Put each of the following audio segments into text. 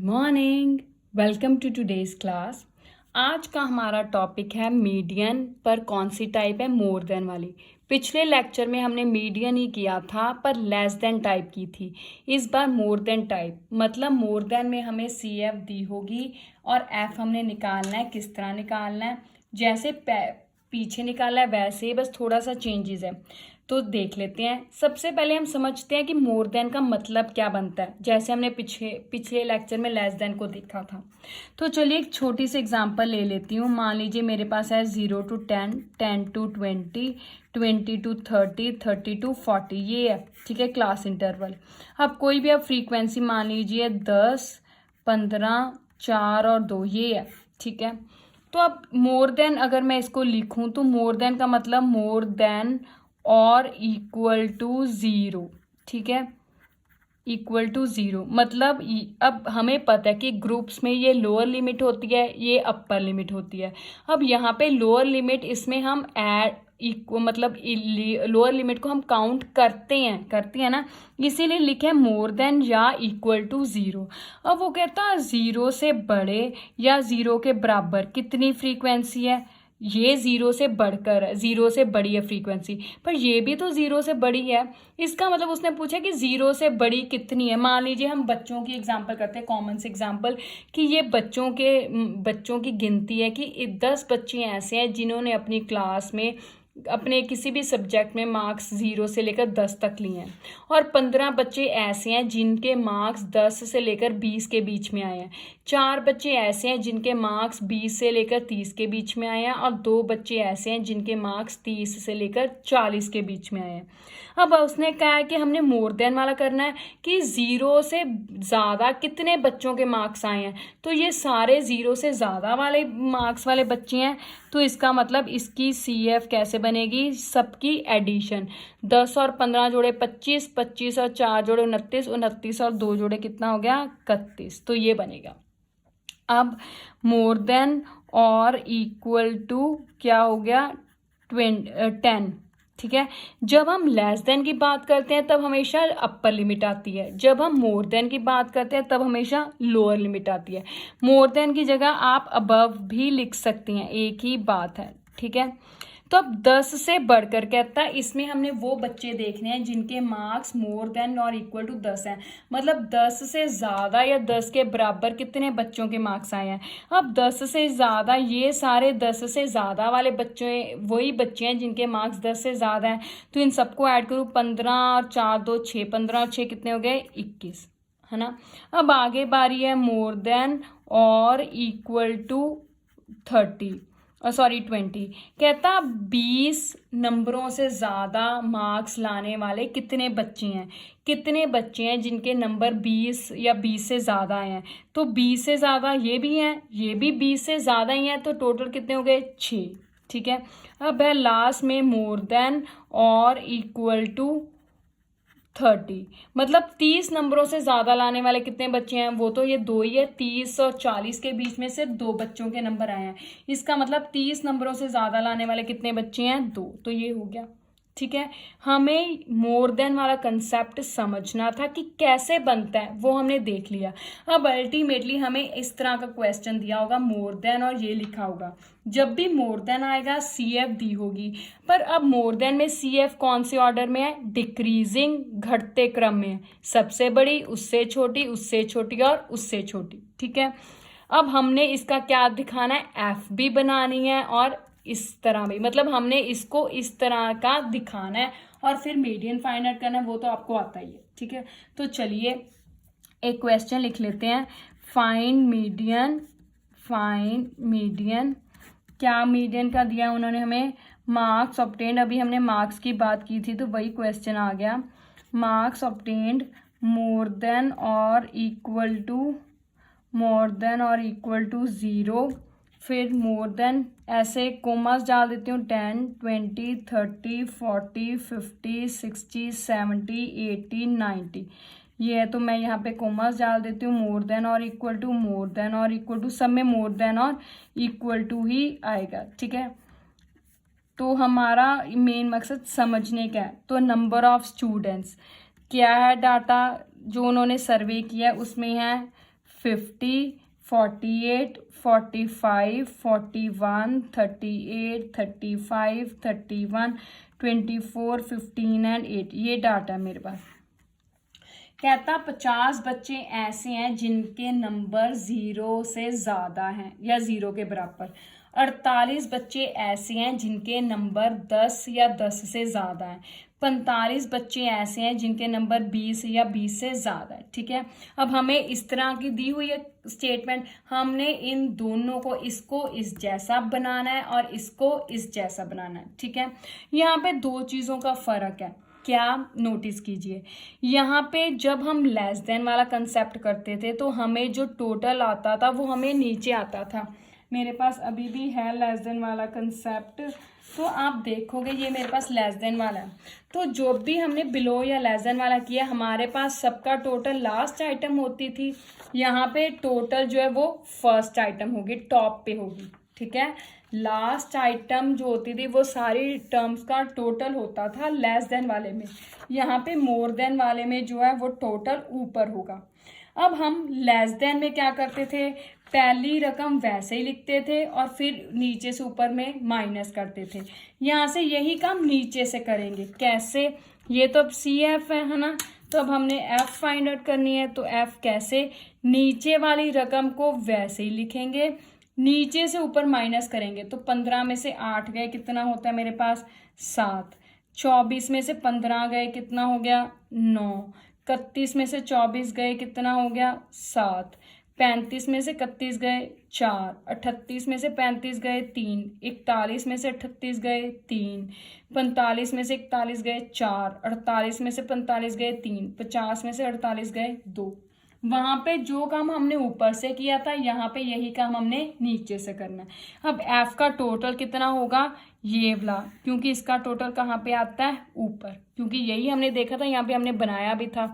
Morning, welcome to today's class. आज का हमारा टॉपिक है मीडियन, पर कौन सी टाइप है? मोर देन वाली। पिछले लेक्चर में हमने मीडियन ही किया था पर लेस देन टाइप की थी। इस बार मोर देन टाइप, मतलब मोर देन में हमें सी एफ दी होगी और एफ हमने निकालना है। किस तरह निकालना है? जैसे पीछे निकाला है वैसे ही, बस थोड़ा सा चेंजेस है। तो देख लेते हैं। सबसे पहले हम समझते हैं कि मोर देन का मतलब क्या बनता है, जैसे हमने पिछले लेक्चर में लेस देन को देखा था। तो चलिए एक छोटी सी एग्जांपल ले लेती हूँ। मान लीजिए मेरे पास है 0 to 10, 10 to 20, 20 to 30, 30 to 40, ये है, ठीक है, क्लास इंटरवल। अब कोई भी अब फ्रीक्वेंसी मान लीजिए 10, 15, 4 और 2, ये है, ठीक है। तो अब मोर देन अगर मैं इसको लिखूं तो मोर देन का मतलब मोर देन और इक्वल टू 0, ठीक है, इक्वल टू 0। मतलब अब हमें पता है कि ग्रुप्स में ये लोअर लिमिट होती है, ये अपर लिमिट होती है। अब यहाँ पे लोअर लिमिट, इसमें हम मतलब लोअर लिमिट को हम काउंट करते हैं ना, इसीलिए लिखे मोर देन या इक्वल टू 0। अब वो कहता है 0 से बड़े या 0 के बराबर कितनी फ्रीक्वेंसी है? ये 0 से बढ़कर है, 0 से बड़ी है फ्रीक्वेंसी, पर ये भी तो 0 से बड़ी है। इसका मतलब उसने पूछा कि 0 से बड़ी कितनी है। मान लीजिए हम बच्चों की एग्जांपल करते हैं, कॉमन से एग्जांपल, कि ये बच्चों की गिनती है कि 10 बच्चे ऐसे हैं जिन्होंने अपनी क्लास में अपने किसी भी सब्जेक्ट में मार्क्स 0 से लेकर 10 तक लिए हैं, और 15 बच्चे ऐसे हैं जिनके मार्क्स 10 से लेकर 20 के बीच में आए हैं। 4 बच्चे ऐसे हैं जिनके मार्क्स 20 से लेकर 30 के बीच में आए हैं, और 2 बच्चे ऐसे हैं जिनके मार्क्स 30 से लेकर 40 के बीच में आए हैं। अब उसने कहा है कि हमने मोर देन वाला करना है कि 0 से ज़्यादा कितने बच्चों के मार्क्स आए हैं। तो ये सारे 0 से ज़्यादा वाले मार्क्स वाले बच्चे हैं, तो इसका मतलब इसकी सी एफ कैसे बनेगी? सबकी एडिशन, 10 और 15 जोड़े 25, 25 और 4 जोड़े 29, 29 और 2 जोड़े कितना हो गया? 31। तो ये बनेगा। अब मोर देन और इक्वल टू क्या हो गया? 10, ठीक है। जब हम लेस देन की बात करते हैं तब हमेशा अपर लिमिट आती है, जब हम मोर देन की बात करते हैं तब हमेशा लोअर लिमिट आती है। मोर देन की जगह आप अबव भी लिख सकती हैं, एक ही बात है, ठीक है। तो अब 10 से बढ़कर कहता है, इसमें हमने वो बच्चे देखने हैं जिनके मार्क्स मोर देन और इक्वल टू 10 हैं, मतलब 10 से ज़्यादा या 10 के बराबर कितने बच्चों के मार्क्स आए हैं। अब 10 से ज़्यादा, ये सारे 10 से ज़्यादा वाले बच्चे वही बच्चे हैं जिनके मार्क्स 10 से ज़्यादा हैं। तो इन सबको ऐड करूँ, 15 और 4 2 6, 15 और 6 कितने हो गए? 21, है ना। अब आगे बारी है मोर देन और इक्वल टू 30, 20। कहता 20 नंबरों से ज़्यादा मार्क्स लाने वाले कितने बच्चे हैं? कितने बच्चे हैं जिनके नंबर 20 या 20 से ज़्यादा आए हैं? तो 20 से ज़्यादा ये भी हैं, ये भी 20 से ज़्यादा ही हैं, तो टोटल कितने हो गए? 6, ठीक है। अब है लास्ट में मोर देन और इक्वल टू 30, मतलब 30 नंबरों से ज्यादा लाने वाले कितने बच्चे हैं? वो तो ये 2 ही है। 30 और 40 के बीच में सिर्फ 2 बच्चों के नंबर आए हैं, इसका मतलब 30 नंबरों से ज्यादा लाने वाले कितने बच्चे हैं? 2। तो ये हो गया, ठीक है। हमें मोर देन वाला कंसेप्ट समझना था कि कैसे बनता है, वो हमने देख लिया। अब अल्टीमेटली हमें इस तरह का क्वेश्चन दिया होगा मोर देन और ये लिखा होगा। जब भी मोर देन आएगा सी एफ दी होगी, पर अब मोर देन में सी एफ कौन से ऑर्डर में है? डिक्रीजिंग, घटते क्रम में है। सबसे बड़ी, उससे छोटी, उससे छोटी और उससे छोटी, ठीक है। अब हमने इसका क्या दिखाना है? एफ भी बनानी है और इस तरह भी, मतलब हमने इसको इस तरह का दिखाना है और फिर मीडियन फाइंड आउट करना है, वो तो आपको आता ही है, ठीक है। तो चलिए एक क्वेश्चन लिख लेते हैं। फाइंड मीडियन, क्या मीडियन का दिया उन्होंने हमें? मार्क्स ऑब्टेन्ड, अभी हमने मार्क्स की बात की थी तो वही क्वेश्चन आ गया। मार्क्स ऑब्टेन्ड मोर देन और इक्वल टू 0, फिर मोर देन ऐसे कोमास डाल देती हूँ, 10, 20, 30, 40, 50, 60, 70, 80, 90, ये है। तो मैं यहाँ पे कोमास डाल देती हूँ। मोर देन और इक्वल टू, सब में मोर देन और इक्वल टू ही आएगा, ठीक है। तो हमारा मेन मकसद समझने का है। तो नंबर ऑफ स्टूडेंट्स क्या है? डाटा जो उन्होंने सर्वे किया है उसमें है 50, 48, 45, 41, 38, 35, 31, 24, 15 एंड 8। ये डाटा मेरे पास कहता 50 बच्चे ऐसे हैं जिनके नंबर 0 से ज़्यादा हैं या 0 के बराबर। 48 बच्चे ऐसे हैं जिनके नंबर 10 या 10 से ज़्यादा हैं। 45 बच्चे ऐसे हैं जिनके नंबर 20 या 20 से ज़्यादा है। ठीक है, अब हमें इस तरह की दी हुई है स्टेटमेंट, हमने इन दोनों को, इसको इस जैसा बनाना है और इसको इस जैसा बनाना है। ठीक है, यहाँ पे दो चीज़ों का फ़र्क है। क्या, नोटिस कीजिए, यहाँ पे जब हम लेस देन वाला कंसेप्ट करते थे तो हमें जो टोटल आता था वो हमें नीचे आता था। मेरे पास अभी भी है लेस देन वाला कंसेप्ट, तो आप देखोगे ये मेरे पास लेस देन वाला है। तो जो भी हमने बिलो या लेस देन वाला किया, हमारे पास सबका टोटल लास्ट आइटम होती थी। यहाँ पे टोटल जो है वो फर्स्ट आइटम होगी, टॉप पे होगी। ठीक है, लास्ट आइटम जो होती थी वो सारी टर्म्स का टोटल होता था लेस देन वाले में। यहाँ पे मोर देन वाले में जो है वो टोटल ऊपर होगा। अब हम लेस देन में क्या करते थे, पहली रकम वैसे ही लिखते थे और फिर नीचे से ऊपर में माइनस करते थे। यहाँ से यही काम नीचे से करेंगे। कैसे, ये तो अब CF है ना, तो अब हमने F फाइंड आउट करनी है। तो F कैसे, नीचे वाली रकम को वैसे ही लिखेंगे, नीचे से ऊपर माइनस करेंगे। तो 15 में से 8 गए, कितना होता है मेरे पास 7। 24 में से 15 गए, कितना हो गया 9। 31 में से 24 गए, कितना हो गया 7। 35 में से 31 गए 4। 38 में से 35 गए 3। 41 में से 38 गए 3। 45 में से 41 गए 4। 48 में से 45 गए 3। 50 में से 48 गए 2। वहां पे जो काम हमने ऊपर से किया था, यहाँ पे यही काम हमने नीचे से करना है। अब F का टोटल कितना होगा, ये वाला, क्योंकि इसका टोटल कहाँ पे आता है, ऊपर, क्योंकि यही हमने देखा था, यहाँ पे हमने बनाया भी था,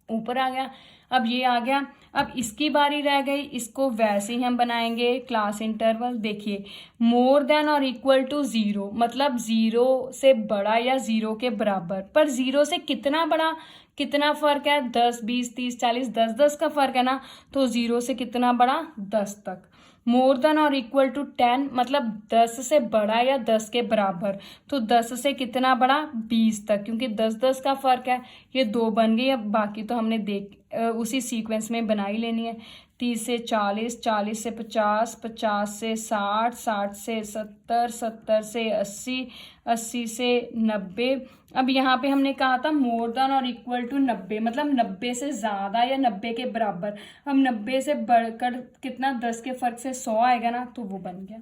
ऊपर आ गया। अब ये आ गया, अब इसकी बारी रह गई, इसको वैसे ही हम बनाएंगे क्लास इंटरवल। देखिए, मोर देन और इक्वल टू 0, मतलब 0 से बड़ा या 0 के बराबर। पर 0 से कितना बड़ा, कितना फर्क है, 10, 20, 30, 40, 10 का फर्क है ना, तो 0 से कितना बड़ा, 10 तक। मोर देन और इक्वल टू 10, मतलब 10 से बड़ा या 10 के बराबर, तो 10 से कितना बड़ा, 20 तक, क्योंकि 10 का फर्क है। ये 2 बन गई। अब बाकी तो हमने उसी सीक्वेंस में बना ही लेनी है। 30 से 40, 40 से 50, 50 से 60, 60 से 70, 70 से 80, 80 से 90। अब यहाँ पे हमने कहा था मोर देन और इक्वल टू 90, मतलब 90 से ज़्यादा या 90 के बराबर। अब 90 से बढ़कर कितना, 10 के फर्क से 100 आएगा ना, तो वो बन गया।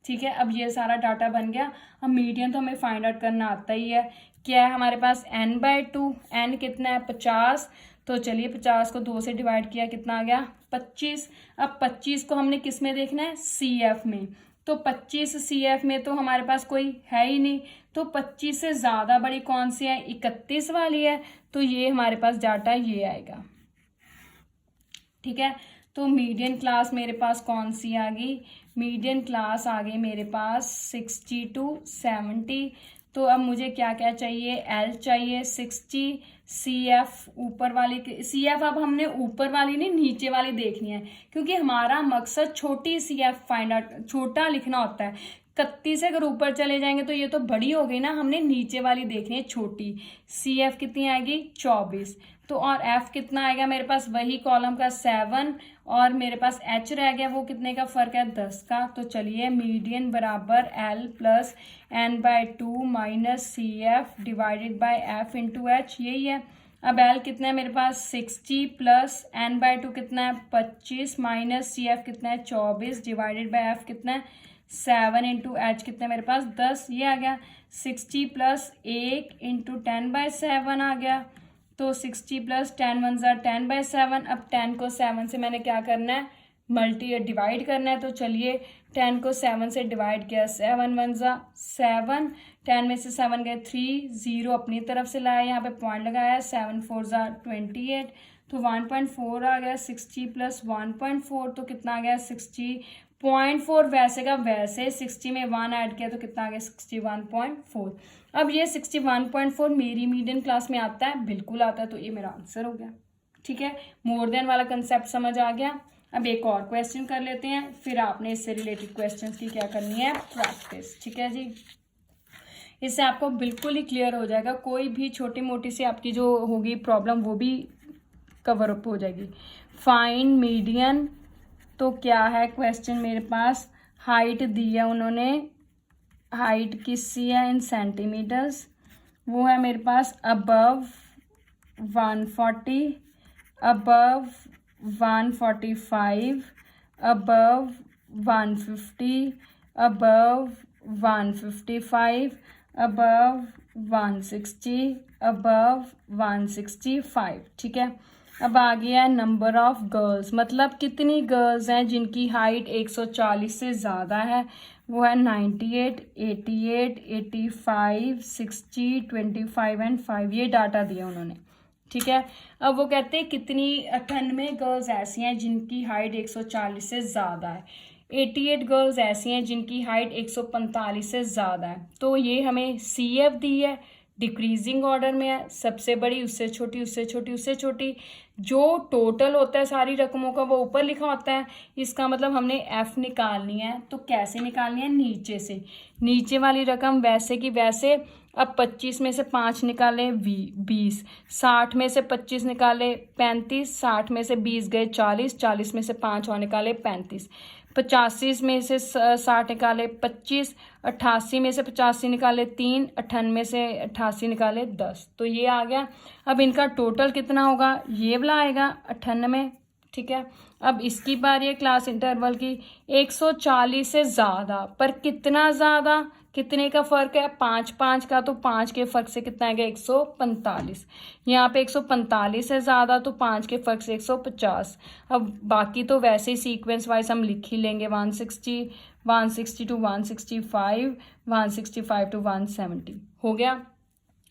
ठीक है, अब ये सारा डाटा बन गया। अब मीडियन तो हमें फाइंड आउट करना आता ही है। क्या है हमारे पास, n/2। n कितना है, 50। तो चलिए 50 को 2 से डिवाइड किया, कितना आ गया 25। अब 25 को हमने किस में देखना है, CF में। तो 25 CF में तो हमारे पास कोई है ही नहीं, तो 25 से ज़्यादा बड़ी कौन सी है, 31 वाली है। तो ये हमारे पास डाटा ये आएगा। ठीक है, तो मीडियन क्लास मेरे पास कौन सी आ गई, मीडियन क्लास आ गई मेरे पास 60 to 70। तो अब मुझे क्या क्या चाहिए, L चाहिए 60, CF ऊपर वाली, CF अब हमने ऊपर वाली नहीं नीचे वाली देखनी है, क्योंकि हमारा मकसद छोटी CF फाइंड आउट, छोटा लिखना होता है। 31 से अगर ऊपर चले जाएंगे तो ये तो बड़ी हो गई ना, हमने नीचे वाली देखनी है छोटी। CF कितनी आएगी 24। तो और F कितना आएगा मेरे पास, वही कॉलम का 7, और मेरे पास H रह गया, वो कितने का फर्क है, 10 का। तो चलिए मीडियन बराबर L plus n/2 minus CF divided by F into H, यही है। अब L कितना है मेरे पास 60 प्लस n/2 कितना है 25 माइनस CF कितना है 24 डिवाइडेड बाय F कितना है 7 इंटू H कितना है मेरे पास 10, ये आ गया। 60 प्लस 1 इंटू 10/7 आ गया। तो 60 प्लस 10 1 ज़ा 10/7। अब 10 को 7 से मैंने क्या करना है, डिवाइड करना है। तो चलिए 10 को 7 से डिवाइड किया, 7 1 ज़ा 7, 10 में से 7 गए 3, 0 अपनी तरफ से लाया, यहाँ पे पॉइंट लगाया, 7 4 ज़ा 28, तो 1.4 आ गया। 60 प्लस 1.4 तो कितना आ गया 60.4, वैसे का वैसे 60 में 1 ऐड किया तो कितना आ गया 61.4। अब ये 61.4 मेरी मीडियन क्लास में आता है, बिल्कुल आता है, तो ये मेरा आंसर हो गया। ठीक है, मोर देन वाला कंसेप्ट समझ आ गया। अब एक और क्वेश्चन कर लेते हैं, फिर आपने इससे रिलेटेड क्वेश्चंस की क्या करनी है, प्रैक्टिस। ठीक है जी, इससे आपको बिल्कुल ही क्लियर हो जाएगा, कोई भी छोटी मोटी सी आपकी जो होगी प्रॉब्लम वो भी कवर अप हो जाएगी। फाइंड मीडियन, तो क्या है क्वेश्चन मेरे पास, हाइट दी है उन्होंने, हाइट किसकी है इन सेंटीमीटर्स, वो है मेरे पास above 140, above 145, above 150, above 155, above 160, above 165। ठीक है, अब आ गया नंबर ऑफ गर्ल्स, मतलब कितनी गर्ल्स हैं जिनकी हाइट 140 से ज़्यादा है, वो है 98, 88, 85, 60, 25 एंड 5, ये डाटा दिया उन्होंने। ठीक है, अब वो कहते हैं कितनी 98 गर्ल्स ऐसी हैं जिनकी हाइट 140 से ज़्यादा है, 88 गर्ल्स ऐसी हैं जिनकी हाइट 145 से ज़्यादा है। तो ये हमें CF दी है, डिक्रीजिंग ऑर्डर में है, सबसे बड़ी उससे छोटी उससे छोटी उससे छोटी, जो टोटल होता है सारी रकमों का वो ऊपर लिखा होता है। इसका मतलब हमने F निकालनी है, तो कैसे निकालनी है, नीचे से, नीचे वाली रकम वैसे की वैसे। अब 25 में से 5 निकाले 20, 60 में से 25 निकाले 35, 60 में से 20 गए 40, 40 में से 5 और निकाले 35, 85 में से 60 निकाले 25, 88 में से 85 निकाले 3, 98 में से 88 निकाले 10, तो ये आ गया। अब इनका टोटल कितना होगा, ये वाला आएगा 98। ठीक है, अब इसकी बारी है क्लास इंटरवल की, 140 से ज़्यादा, पर कितना ज़्यादा, कितने का फ़र्क है, 5 का, तो 5 के फ़र्क से कितना आएगा 145। यहाँ पे 145 है ज़्यादा, तो 5 के फ़र्क से 150। अब बाकी तो वैसे ही सीक्वेंस वाइज हम लिख ही लेंगे, 160, 160 to 165, 165 to 170 हो गया।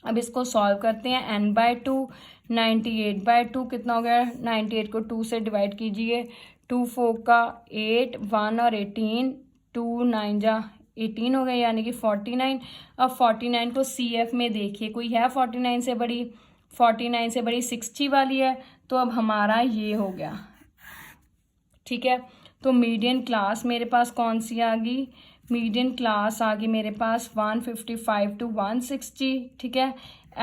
अब इसको सॉल्व करते हैं, n/2, 98/2 कितना हो गया, 98 को 2 से डिवाइड कीजिए, 2 4 का 8, 1 और 18, 2 9 जा 18 हो गए, यानी कि 49। अब 49 को CF में देखिए, कोई है 49 से बड़ी, 49 से बड़ी 60 वाली है, तो अब हमारा ये हो गया। ठीक है, तो मीडियन क्लास मेरे पास कौन सी आ गई, मीडियन क्लास आ गई मेरे पास 155 to 160। ठीक है,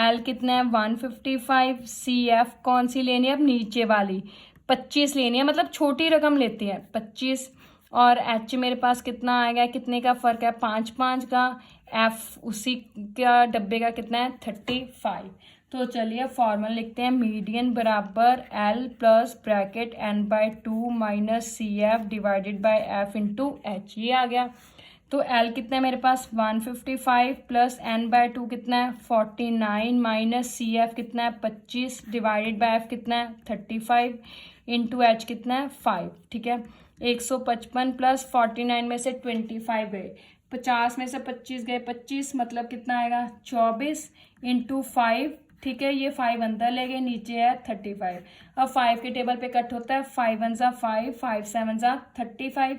L कितना है 155, CF कौन सी लेनी है, अब नीचे वाली 25 लेनी है, मतलब छोटी रकम लेते हैं 25, और H मेरे पास कितना आएगा, कितने का फ़र्क है, 5 का, F उसी का डब्बे का कितना है 35। तो चलिए फॉर्मूला लिखते हैं, मीडियन बराबर L plus bracket n/2 minus CF divided by F into H, ये आ गया। तो L कितना है मेरे पास 155 प्लस n/2 कितना है 49 माइनस CF कितना है 25 डिवाइडेड बाय F कितना है 35 इंटू H कितना है 5। ठीक है, 155 प्लस 49 में से 25 गए, 50 में से 25 गए 25, मतलब कितना आएगा 24 इंटू 5। ठीक है, ये 5 अंदर ले गए, नीचे है 35। अब 5 के टेबल पे कट होता है, 5 1 जा 5, 5 7 जा 35।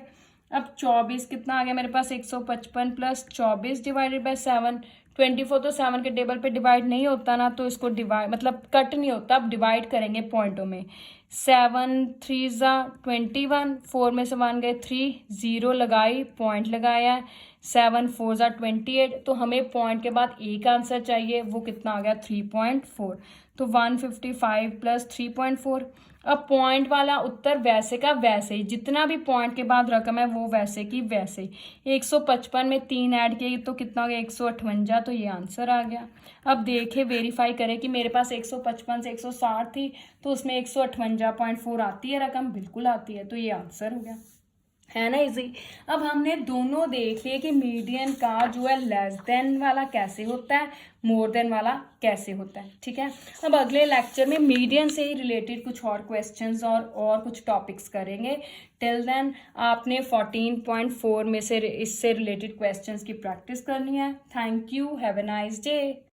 अब 24 कितना आ गया मेरे पास 155 प्लस 24 डिवाइडेड बाय 7, 24 तो 7 के टेबल पे डिवाइड नहीं होता ना, तो इसको डिवाइड मतलब कट नहीं होता, अब डिवाइड करेंगे पॉइंटों में। 7 3 जा 21, 4 में से 1 गए 3, 0 लगाई पॉइंट लगाया, 7 4 जा 28, तो हमें पॉइंट के बाद एक आंसर चाहिए, वो कितना आ गया 3.4। तो 155 प्लस 3.4। अब पॉइंट वाला उत्तर वैसे का वैसे ही, जितना भी पॉइंट के बाद रकम है वो वैसे की वैसे ही। 155 में 3 ऐड किए तो कितना हो गया 158, तो ये आंसर आ गया। अब देखें वेरीफाई करें कि मेरे पास 155 से 160 थी, तो उसमें 158.4 आती है रकम, बिल्कुल आती है, तो ये आंसर हो गया, है ना इजी। अब हमने दोनों देख लिए कि मीडियन का जो है लेस देन वाला कैसे होता है, मोर देन वाला कैसे होता है। ठीक है, अब अगले लेक्चर में मीडियन से ही रिलेटेड कुछ और क्वेश्चंस और कुछ टॉपिक्स करेंगे। टिल देन आपने 14.4 में से इससे रिलेटेड क्वेश्चंस की प्रैक्टिस करनी है। Thank you, have a nice day.